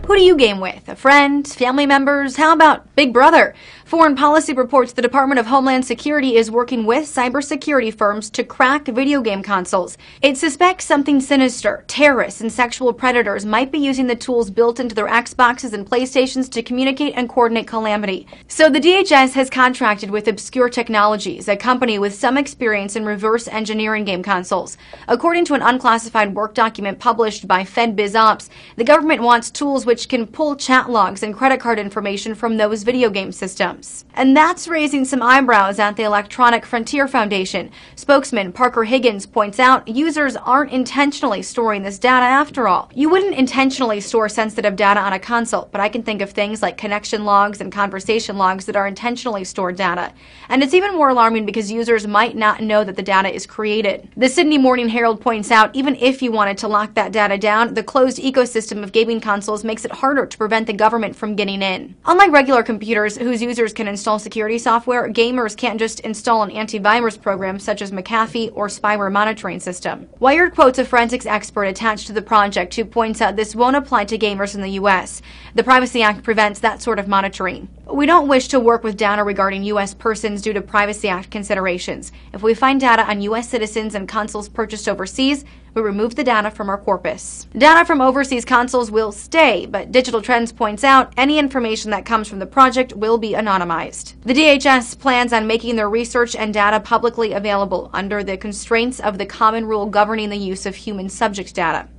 Who do you game with? A friend? Family members? How about Big Brother? Foreign Policy reports the Department of Homeland Security is working with cybersecurity firms to crack video game consoles. It suspects something sinister. Terrorists and sexual predators might be using the tools built into their Xboxes and PlayStations to communicate and coordinate calamity. So the DHS has contracted with Obscure Technologies, a company with some experience in reverse engineering game consoles. According to an unclassified work document published by FedBizOps, the government wants tools which can pull chat logs and credit card information from those video game systems. And that's raising some eyebrows at the Electronic Frontier Foundation. Spokesman Parker Higgins points out users aren't intentionally storing this data after all. You wouldn't intentionally store sensitive data on a console, but I can think of things like connection logs and conversation logs that are intentionally stored data. And it's even more alarming because users might not know that the data is created. The Sydney Morning Herald points out even if you wanted to lock that data down, the closed ecosystem of gaming consoles makes it harder to prevent the government from getting in. Unlike regular computers whose users can install security software, gamers can't just install an antivirus program such as McAfee or spyware monitoring system. Wired quotes a forensics expert attached to the project who points out this won't apply to gamers in the U.S. The Privacy Act prevents that sort of monitoring. We don't wish to work with data regarding U.S. persons due to Privacy Act considerations. If we find data on U.S. citizens and consoles purchased overseas, we remove the data from our corpus. Data from overseas consoles will stay, but Digital Trends points out any information that comes from the project will be anonymized. The DHS plans on making their research and data publicly available under the constraints of the common rule governing the use of human subject data.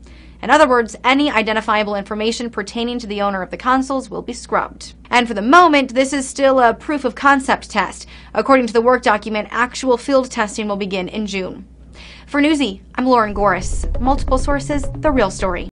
In other words, any identifiable information pertaining to the owner of the consoles will be scrubbed. And for the moment, this is still a proof of concept test. According to the work document, actual field testing will begin in June. For Newsy, I'm Lauren Goris. Multiple sources, the real story.